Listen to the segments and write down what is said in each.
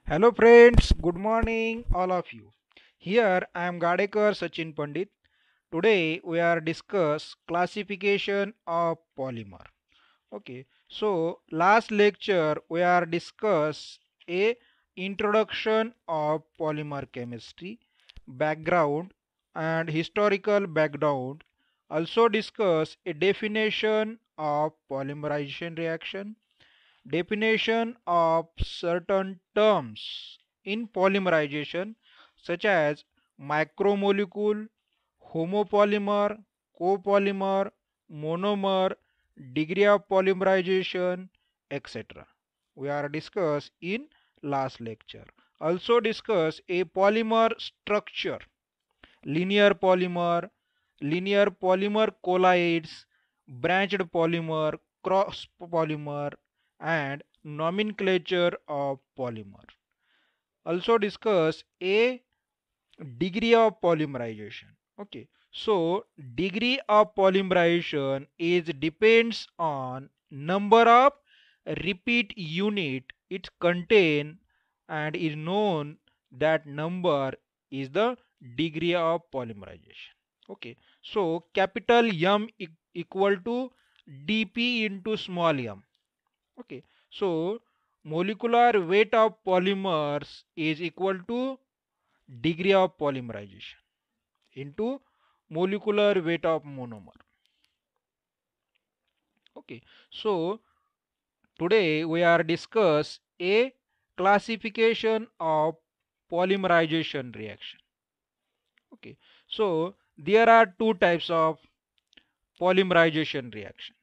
Hello friends, good morning all of you. Here I am Gadekar Sachin Pandit. Today we are discuss classification of polymer. Okay, so last lecture we are discuss a introduction of polymer chemistry, background and historical background. Also discuss a definition of polymerization reaction, definition of certain terms in polymerization such as macromolecule, homopolymer, copolymer, monomer, degree of polymerization, etc. We are discussed in last lecture. Also discuss a polymer structure, linear linear polymer colloids, branched polymer, cross polymer, and nomenclature of polymer. Also discuss a degree of polymerization. Okay, so degree of polymerization is depends on number of repeat unit it contain and is known that number is the degree of polymerization. Okay, so capital M equal to dp into small m. Okay, so molecular weight of polymers is equal to degree of polymerization into molecular weight of monomer. Okay, so today we are discuss a classification of polymerization reaction. Okay, so there are two types of polymerization reaction.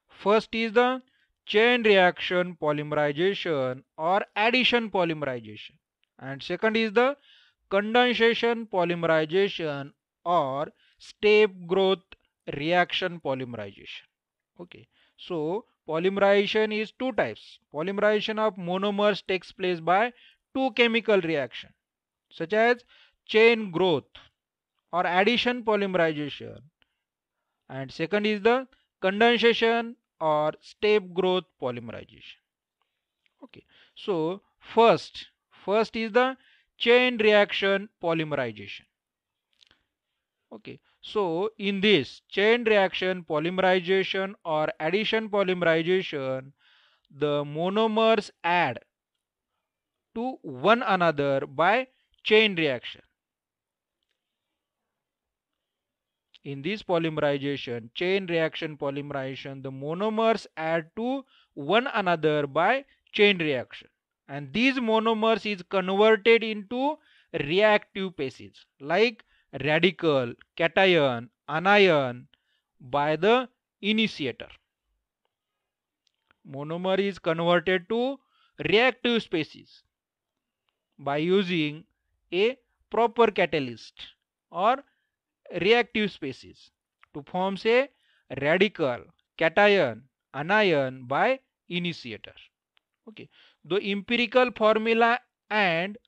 First is the chain reaction polymerization or addition polymerization, and second is the condensation polymerization or step growth reaction polymerization. Okay, so polymerization is two types. Polymerization of monomers takes place by two chemical reaction such as chain growth or addition polymerization, and second is the condensation or step growth polymerization. Okay, so first is the chain reaction polymerization. Okay, so in this chain reaction polymerization or addition polymerization, the monomers add to one another by chain reaction. In this polymerization, chain reaction polymerization, the monomers add to one another by chain reaction. And these monomers is converted into reactive bases like radical, cation, anion by the initiator. Monomer is converted to reactive species by using a proper catalyst or reactive species to form a radical, cation, anion by initiator. Okay, the empirical formula and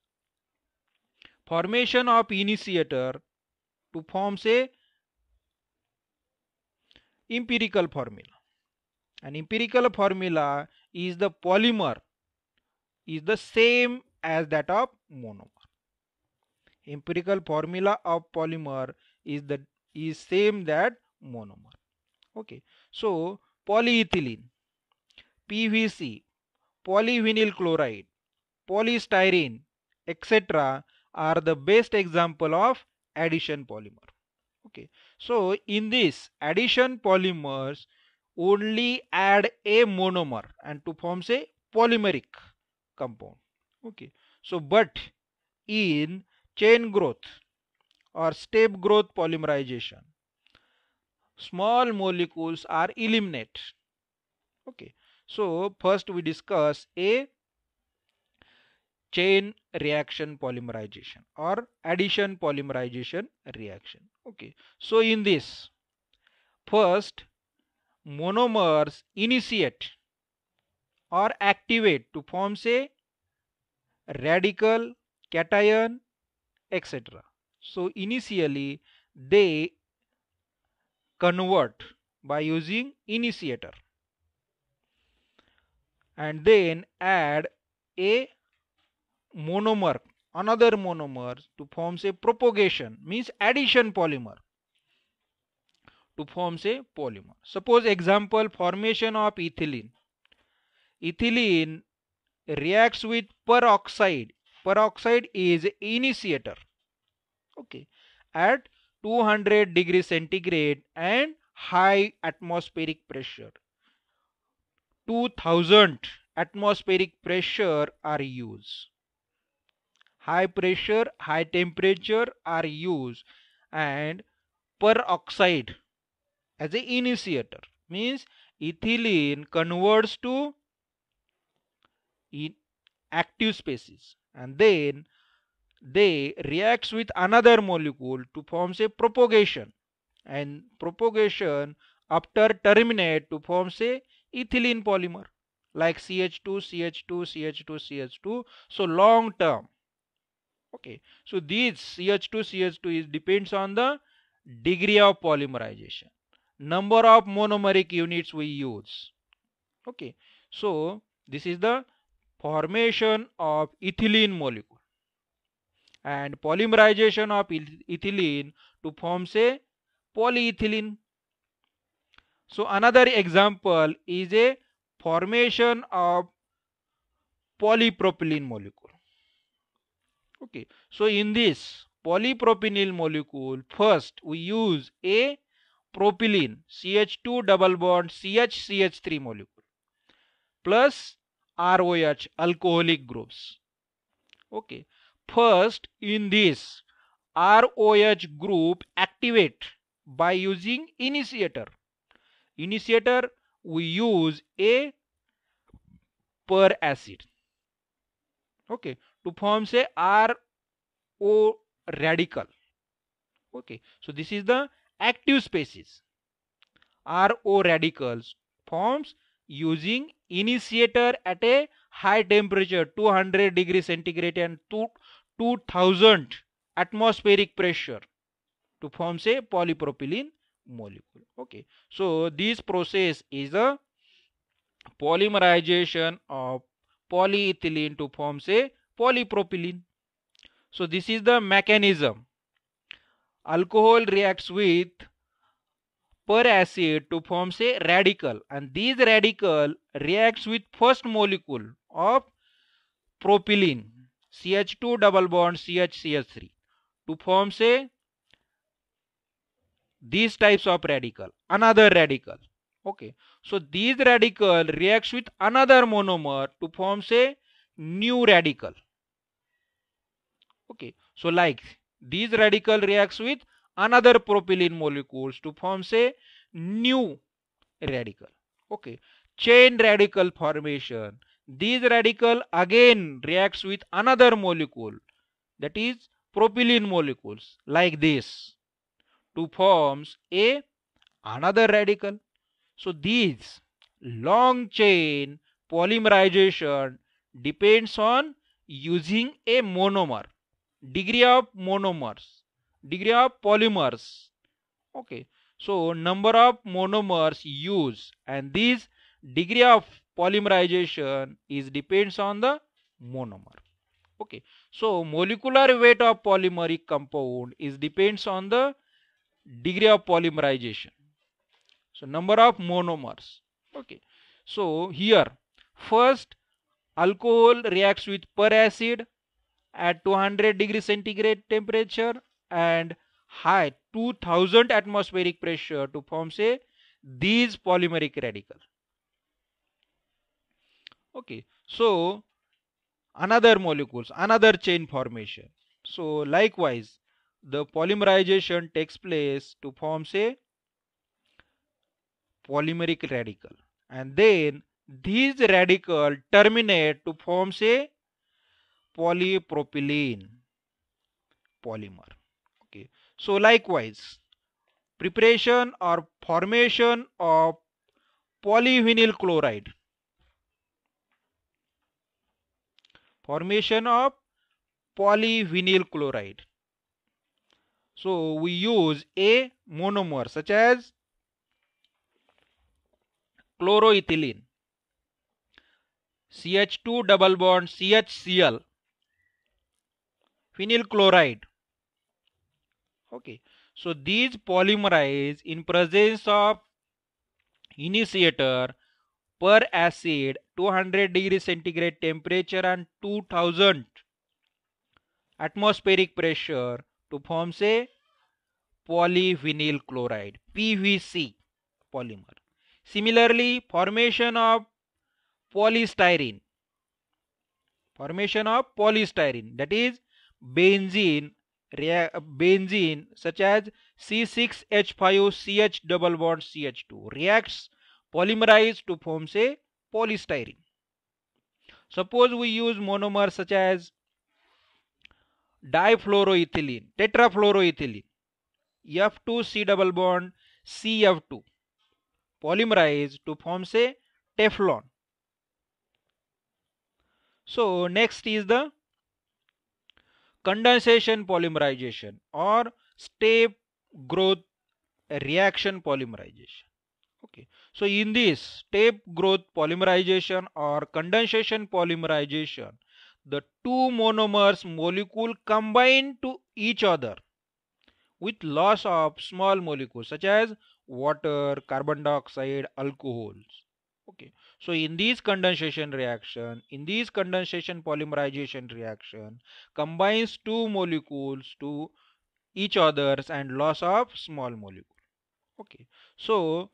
formation of initiator to form a empirical formula. An empirical formula is the polymer is the same as that of monomer. Empirical formula of polymer is same that monomer. Okay, so polyethylene, PVC, polyvinyl chloride, polystyrene, etc. are the best example of addition polymer. Okay, so in this addition polymers only add a monomer and to form a polymeric compound. Okay, so but in chain growth or step growth polymerization, small molecules are eliminated. Okay, so first we discuss a chain reaction polymerization or addition polymerization reaction. Okay, so in this first monomers initiate or activate to form a radical, cation, etc. So initially they convert by using initiator and then add a monomer, another monomer to form say propagation, means addition polymer to form say polymer. Suppose example, formation of ethylene. Ethylene reacts with peroxide. Peroxide is initiator. Okay, at 200 degrees centigrade and high atmospheric pressure. 2000 atmospheric pressure are used. High pressure, high temperature are used, and peroxide as a initiator, means ethylene converts to active species, and then they reacts with another molecule to form say propagation, and propagation after terminate to form say ethylene polymer like CH2 CH2 CH2 CH2. So long term. Okay, so these CH2 CH2 is depends on the degree of polymerization, number of monomeric units we use. Okay, so this is the formation of ethylene molecule and polymerization of ethylene to form say polyethylene. So another example is a formation of polypropylene molecule. Okay, so in this polypropyl molecule, first we use a propylene CH2 double bond CH3 molecule plus ROH alcoholic groups. Okay, first in this ROH group activate by using initiator. Initiator we use a peracid. Okay, to form say RO radical. Okay, so this is the active species. RO radicals forms using initiator at a high temperature 200 degrees centigrade and 2000 atmospheric pressure to form say polypropylene molecule. Okay, so this process is a polymerization of polyethylene to form say polypropylene. So this is the mechanism. Alcohol reacts with peracid to form say radical, and these radical reacts with first molecule of propylene CH2 double bond CH3 to form say these types of radical, another radical. Okay, so these radical reacts with another monomer to form say new radical. Okay, so like these radical reacts with another propylene molecules to form say new radical. Okay, chain radical formation. These radical again reacts with another molecule, that is propylene molecules like this to forms a another radical. So these long chain polymerization depends on using a monomer, degree of monomers, degree of polymers. Okay, so number of monomers used, and this degree of polymerization is depends on the monomer. Okay, so molecular weight of polymeric compound is depends on the degree of polymerization. So number of monomers. Okay, so here first alcohol reacts with peracid at 200 degree centigrade temperature and high 2000 atmospheric pressure to form say these polymeric radical. Okay, so another molecules, another chain formation. So likewise the polymerization takes place to form say polymeric radical, and then these radical terminate to form say polypropylene polymer. Okay, so likewise preparation or formation of polyvinyl chloride, formation of polyvinyl chloride. So we use a monomer such as chloroethylene CH2 double bond CHCl phenyl chloride. Okay, so these polymerize in presence of initiator per acid 200 degree centigrade temperature and 2000 atmospheric pressure to form say polyvinyl chloride PVC polymer. Similarly, polystyrene formation of polystyrene, that is benzene benzene such as C6H5CH double bond CH2 reacts polymerize to form say polystyrene. Suppose we use monomers such as difluoroethylene, tetrafluoroethylene, F2C double bond CF2 polymerize to form say Teflon. So next is the condensation polymerization or step growth reaction polymerization. Okay, so in this step growth polymerization or condensation polymerization, the two monomers molecule combine to each other with loss of small molecules such as water, carbon dioxide, alcohols. Okay, so in these condensation polymerization reaction combines two molecules to each others and loss of small molecule. Okay, so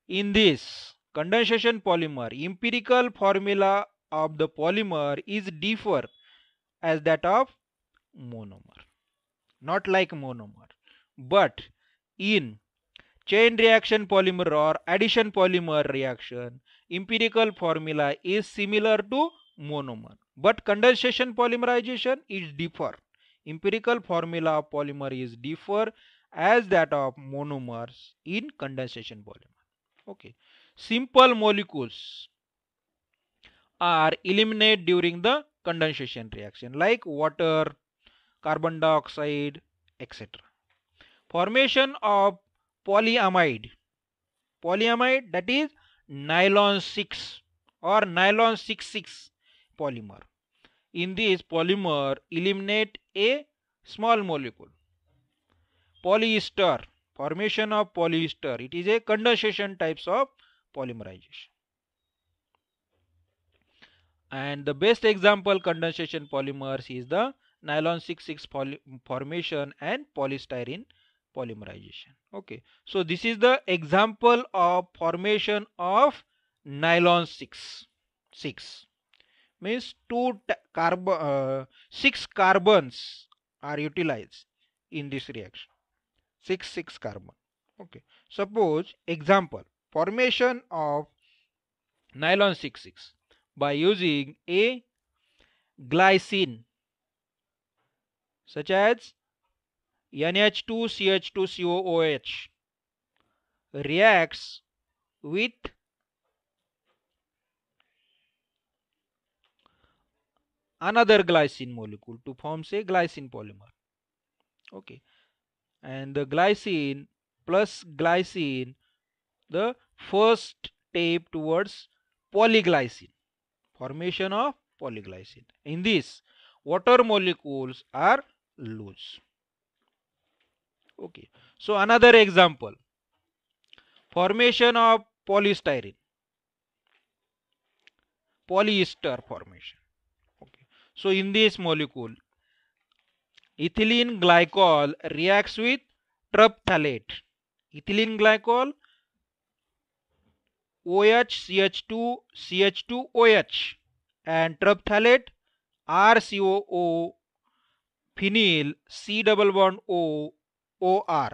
in this condensation polymer, empirical formula of the polymer is differ as that of monomer, not like monomer, but in chain reaction polymer or addition polymer reaction, empirical formula is similar to monomer, but condensation polymerization is differ. Empirical formula of polymer is differ as that of monomers in condensation polymer. Okay, simple molecules are eliminated during the condensation reaction like water, carbon dioxide, etc. Formation of polyamide. Polyamide, that is nylon 6 or nylon 6,6 polymer. In this polymer eliminate a small molecule. Polyester, formation of polyester, it is a condensation types of polymerization. And the best example condensation polymers is the nylon 6,6 formation and polystyrene polymerization. Okay, so this is the example of formation of nylon 6 means six carbons are utilized in this reaction, 6 carbon. Okay, suppose example formation of nylon 6,6 by using a glycine such as NH2CH2COOH reacts with another glycine molecule to form say glycine polymer. Okay, and the glycine plus glycine, the first step towards polyglycine, formation of polyglycine. In this, water molecules are loose. Okay, so another example formation of polystyrene, polyester formation. Okay, so in this molecule ethylene glycol reacts with terephthalate, ethylene glycol OH CH2 and terephthalate RCOO phenyl C double bond OR.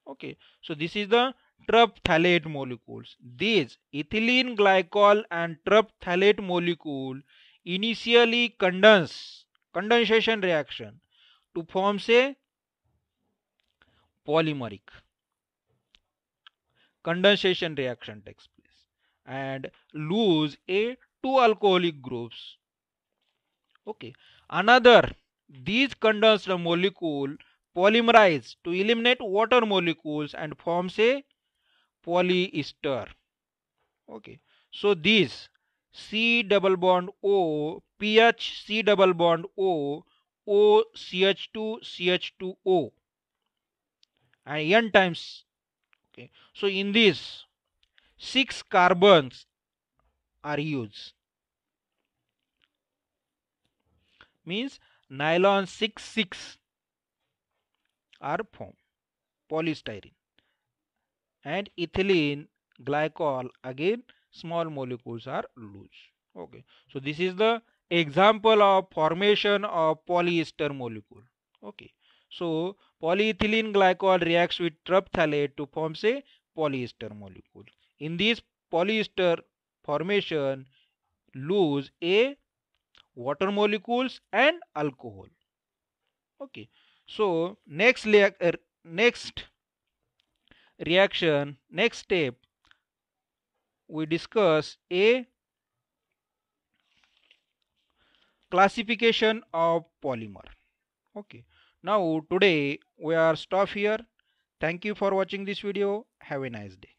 Okay, so this is the terephthalate molecules. These ethylene glycol and terephthalate molecule initially condensation reaction to form say polymeric. Condensation reaction takes place and lose a two alcoholic groups. Okay, another these condensed molecule polymerize to eliminate water molecules and forms a polyester. Okay, so these C double bond O, PH C double bond O, CH2CH2O and N times. Okay, so in this 6 carbons are used, means nylon 6 are formed, polystyrene, and ethylene glycol, again small molecules are loose. Okay, so this is the example of formation of polyester molecule. Okay, so polyethylene glycol reacts with terephthalate to form a polyester molecule. In this polyester formation lose a water molecules and alcohol. Okay, so next reaction, next step, we discuss a classification of polymer. Okay, now today we are stop here. Thank you for watching this video. Have a nice day.